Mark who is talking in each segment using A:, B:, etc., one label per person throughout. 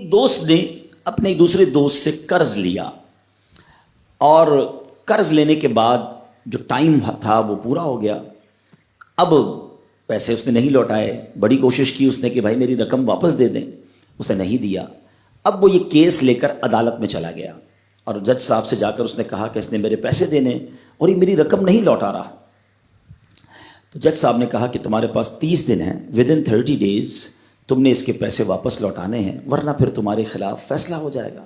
A: ایک دوست نے اپنے ایک دوسرے دوست سے قرض لیا اور قرض لینے کے بعد جو ٹائم تھا وہ پورا ہو گیا. اب پیسے اس نے نہیں لوٹائے. بڑی کوشش کی اس نے کہ بھائی میری رقم واپس دے دیں, اس نے نہیں دیا. اب وہ یہ کیس لے کر عدالت میں چلا گیا اور جج صاحب سے جا کر اس نے کہا کہ اس نے میرے پیسے دینے اور یہ میری رقم نہیں لوٹا رہا. تو جج صاحب نے کہا کہ تمہارے پاس 30 دن ہیں, ود ان 30 days تم نے اس کے پیسے واپس لوٹانے ہیں, ورنہ پھر تمہارے خلاف فیصلہ ہو جائے گا.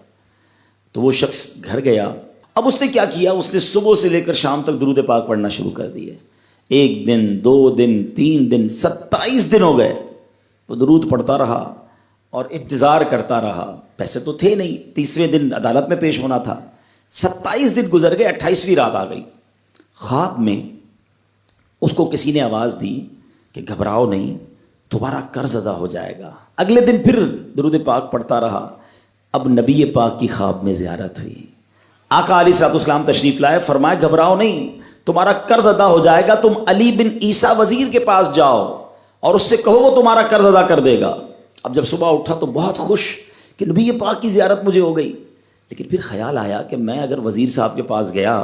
A: تو وہ شخص گھر گیا. اب اس نے کیا کیا, اس نے صبح سے لے کر شام تک درود پاک پڑھنا شروع کر دیے. 1 دن 2 دن 3 دن 27 دن ہو گئے. وہ درود پڑھتا رہا اور انتظار کرتا رہا. پیسے تو تھے نہیں, 30ویں دن عدالت میں پیش ہونا تھا. 27 دن گزر گئے, 28ویں رات آ گئی. خواب میں اس کو کسی نے آواز دی کہ گھبراؤ نہیں, تمہارا قرض ادا ہو جائے گا. اگلے دن پھر درود پاک پڑھتا رہا. اب نبی پاک کی خواب میں زیارت ہوئی. آقا علیہ الصلوۃ والسلام تشریف لائے, فرمایا گھبراؤ نہیں, تمہارا قرض ادا ہو جائے گا. تم علی بن عیسیٰ وزیر کے پاس جاؤ اور اس سے کہو وہ تمہارا قرض ادا کر دے گا. اب جب صبح اٹھا تو بہت خوش کہ نبی پاک کی زیارت مجھے ہو گئی. لیکن پھر خیال آیا کہ میں اگر وزیر صاحب کے پاس گیا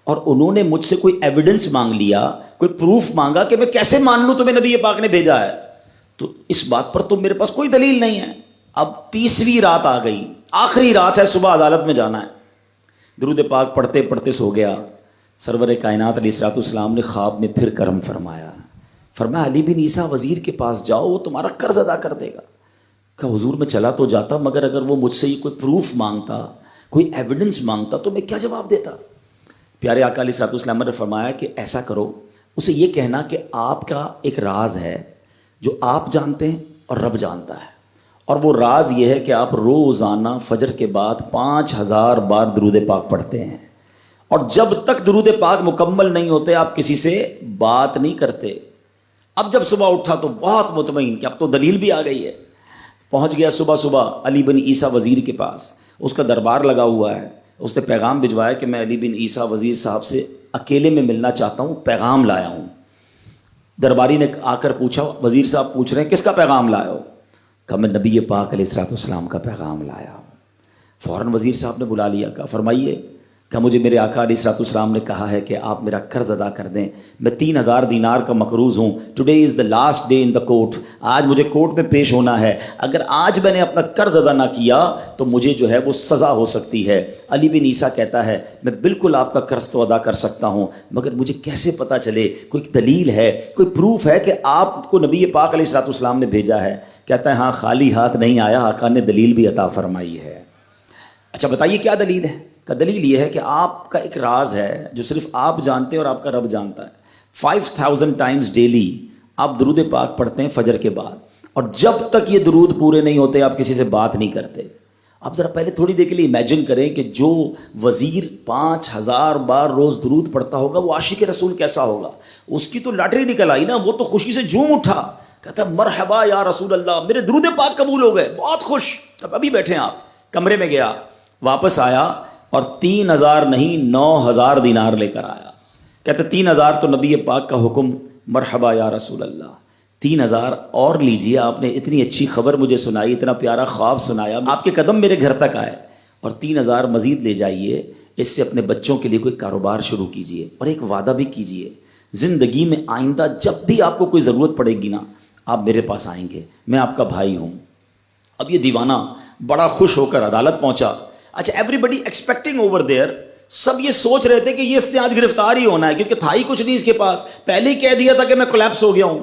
A: اور انہوں نے مجھ سے کوئی ایویڈنس مانگ لیا, کوئی پروف مانگا, کہ میں کیسے مان لوں تمہیں نبی پاک نے بھیجا ہے, تو اس بات پر تو میرے پاس کوئی دلیل نہیں ہے. اب 30ویں رات آ گئی, آخری رات ہے, صبح عدالت میں جانا ہے. درود پاک پڑھتے پڑھتے سو گیا. سرور کائنات علیہ الصلوۃ والسلام نے خواب میں پھر کرم فرمایا. فرمایا علی بن عیسیٰ وزیر کے پاس جاؤ, وہ تمہارا قرض ادا کر دے گا. کہ حضور میں چلا تو جاتا, مگر اگر وہ مجھ سے یہ کوئی پروف مانگتا, کوئی ایویڈنس مانگتا, تو میں کیا جواب دیتا. پیارے آقا علیہ الصلوۃ والسلام نے فرمایا کہ ایسا کرو, اسے یہ کہنا کہ آپ کا ایک راز ہے جو آپ جانتے ہیں اور رب جانتا ہے, اور وہ راز یہ ہے کہ آپ روزانہ فجر کے بعد 5000 بار درود پاک پڑھتے ہیں, اور جب تک درود پاک مکمل نہیں ہوتے آپ کسی سے بات نہیں کرتے. اب جب صبح اٹھا تو بہت مطمئن کہ اب تو دلیل بھی آ گئی ہے. پہنچ گیا صبح صبح علی بن عیسیٰ وزیر کے پاس. اس کا دربار لگا ہوا ہے. اس نے پیغام بھجوایا کہ میں علی بن عیسیٰ وزیر صاحب سے اکیلے میں ملنا چاہتا ہوں, پیغام لایا ہوں. درباری نے آ کر پوچھا, وزیر صاحب پوچھ رہے ہیں کس کا پیغام لایا ہو؟ کہا میں نبی پاک علیہ الصلوۃ والسلام کا پیغام لایا ہوں. فوراً وزیر صاحب نے بلا لیا. کہا فرمائیے. کہ مجھے میرے آقا علیہ الصلوۃ والسلام نے کہا ہے کہ آپ میرا قرض ادا کر دیں. میں 3000 دینار کا مقروض ہوں. Today is the last day in the court. آج مجھے کورٹ میں پیش ہونا ہے. اگر آج میں نے اپنا قرض ادا نہ کیا تو مجھے جو ہے وہ سزا ہو سکتی ہے. علی بن عیسیٰ کہتا ہے میں بالکل آپ کا قرض تو ادا کر سکتا ہوں, مگر مجھے کیسے پتہ چلے, کوئی دلیل ہے, کوئی پروف ہے کہ آپ کو نبی پاک علیہ الصلوۃ والسلام نے بھیجا ہے؟ کہتا ہے ہاں, خالی ہاتھ نہیں آیا, آقا نے دلیل بھی عطا فرمائی ہے. اچھا بتائیے کیا دلیل ہے؟ کا دلیل یہ ہے کہ آپ کا ایک راز ہے جو صرف آپ جانتے ہیں اور آپ کا رب جانتا ہے. 5000 ٹائمز ڈیلی آپ درود پاک پڑھتے ہیں فجر کے بعد, اور جب تک یہ درود پورے نہیں ہوتے آپ کسی سے بات نہیں کرتے. آپ ذرا پہلے تھوڑی دیر کے لیے امیجن کریں کہ جو وزیر 5000 بار روز درود پڑھتا ہوگا وہ عاشق رسول کیسا ہوگا. اس کی تو لاٹری نکل آئی نا, وہ تو خوشی سے جھوم اٹھا, کہتا مرحبا یا رسول اللہ, میرے درود پاک قبول ہو گئے, بہت خوش. اب ابھی بیٹھے ہیں آپ, کمرے میں گیا, واپس آیا اور 3000 نہیں 9000 دینار لے کر آیا. کہتے 3000 تو نبی پاک کا حکم, مرحبا یا رسول اللہ, 3000 اور لیجئے, آپ نے اتنی اچھی خبر مجھے سنائی, اتنا پیارا خواب سنایا, آپ کے قدم میرے گھر تک آئے, اور 3000 مزید لے جائیے, اس سے اپنے بچوں کے لیے کوئی کاروبار شروع کیجئے, اور ایک وعدہ بھی کیجئے, زندگی میں آئندہ جب بھی آپ کو کوئی ضرورت پڑے گی نا آپ میرے پاس آئیں گے, میں آپ کا بھائی ہوں. اب یہ دیوانہ بڑا خوش ہو کر عدالت پہنچا. اچھا everybody expecting over there, سب یہ سوچ رہے تھے کہ یہ اس نے آج گرفتار ہی ہونا ہے, کیونکہ تھا ہی کچھ نہیں اس کے پاس, پہلے ہی کہہ دیا تھا کہ میں کولیپس ہو گیا ہوں.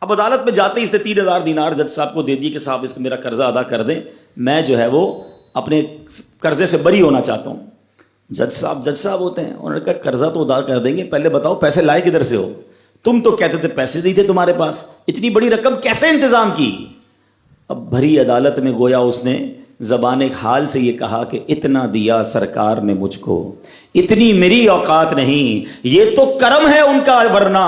A: اب عدالت میں جاتے ہی اس نے 3000 دینار جج صاحب کو دے دیے کہ صاحب اس کا میرا قرضہ ادا کر دیں, میں جو ہے وہ اپنے قرضے سے بری ہونا چاہتا ہوں. جج صاحب ہوتے ہیں, انہوں نے کہا قرضہ تو ادا کر دیں گے, پہلے بتاؤ پیسے لائے کدھر سے ہو؟ تم تو کہتے تھے پیسے نہیں تھے تمہارے پاس, اتنی بڑی رقم کیسے انتظام کی؟ اب بھری عدالت میں گویا اس نے زبان حال سے یہ کہا کہ اتنا دیا سرکار نے مجھ کو, اتنی میری اوقات نہیں، یہ تو کرم ہے ان کا، ورنہ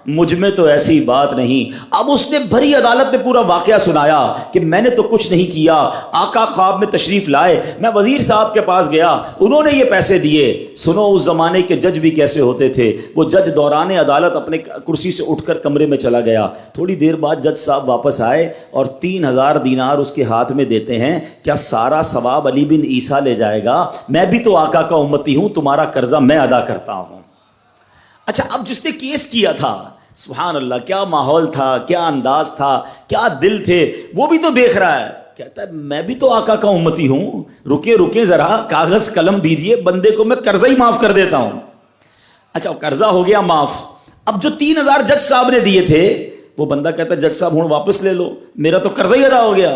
A: مجھ میں تو ایسی بات نہیں۔ اب اس نے بھری عدالت میں پورا واقعہ سنایا کہ میں نے تو کچھ نہیں کیا، آقا خواب میں تشریف لائے، میں وزیر صاحب کے پاس گیا، انہوں نے یہ پیسے دیے۔ سنو اس زمانے کے جج بھی کیسے ہوتے تھے، وہ جج دوران عدالت اپنے کرسی سے اٹھ کر کمرے میں چلا گیا، تھوڑی دیر بعد جج صاحب واپس آئے اور 3000 دینار اس کے ہاتھ میں دیتے ہیں۔ کیا سارا ثواب علی بن عیسیٰ لے جائے گا؟ میں بھی تو آقا کا امتی ہوں، تمہارا قرضہ میں ادا کرتا ہوں۔ اچھا، اب جس نے کیس کیا تھا، سبحان اللہ، کیا ماحول تھا، کیا انداز تھا، کیا دل تھے، وہ بھی تو دیکھ رہا ہے، کہتا ہے میں بھی تو آقا کا امتی ہوں، رکے ذرا، کاغذ قلم دیجئے، بندے کو میں قرضہ ہی معاف کر دیتا ہوں۔ اچھا، قرضہ ہو گیا معاف۔ اب جو 3000 جج صاحب نے دیے تھے، وہ بندہ کہتا ہے جج صاحب ہوں واپس لے لو، میرا تو قرضہ ہی ادا ہو گیا۔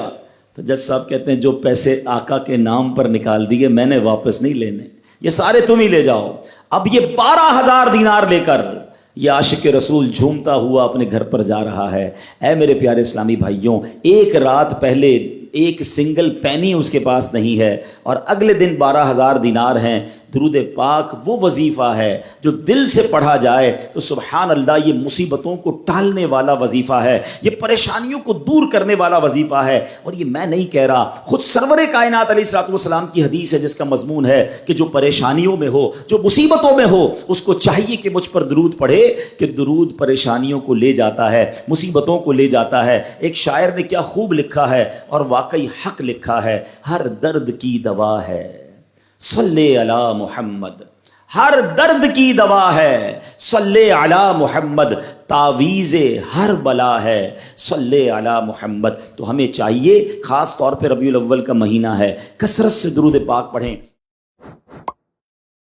A: تو جج صاحب کہتے ہیں جو پیسے آقا کے نام پر نکال دیے میں نے واپس نہیں لینے، یہ سارے تم ہی لے جاؤ۔ اب یہ 12000 دینار لے کر یہ عاشق رسول جھومتا ہوا اپنے گھر پر جا رہا ہے۔ اے میرے پیارے اسلامی بھائیوں، ایک رات پہلے ایک سنگل پینی اس کے پاس نہیں ہے، اور اگلے دن 12000 دینار ہیں۔ درود پاک وہ وظیفہ ہے جو دل سے پڑھا جائے تو سبحان اللہ یہ مصیبتوں کو ٹالنے والا وظیفہ ہے، یہ پریشانیوں کو دور کرنے والا وظیفہ ہے۔ اور یہ میں نہیں کہہ رہا، خود سرور کائنات علیہ الصلوۃ والسلام کی حدیث ہے جس کا مضمون ہے کہ جو پریشانیوں میں ہو، جو مصیبتوں میں ہو، اس کو چاہیے کہ مجھ پر درود پڑھے، کہ درود پریشانیوں کو لے جاتا ہے، مصیبتوں کو لے جاتا ہے۔ ایک شاعر نے کیا خوب لکھا ہے، اور واقعی حق لکھا ہے، ہر درد کی دوا ہے صلی علی محمد، ہر درد کی دوا ہے صلی علی محمد، تعویذ ہر بلا ہے صلی علی محمد۔ تو ہمیں چاہیے، خاص طور پہ ربیع الاول کا مہینہ ہے، کثرت سے درود پاک پڑھیں۔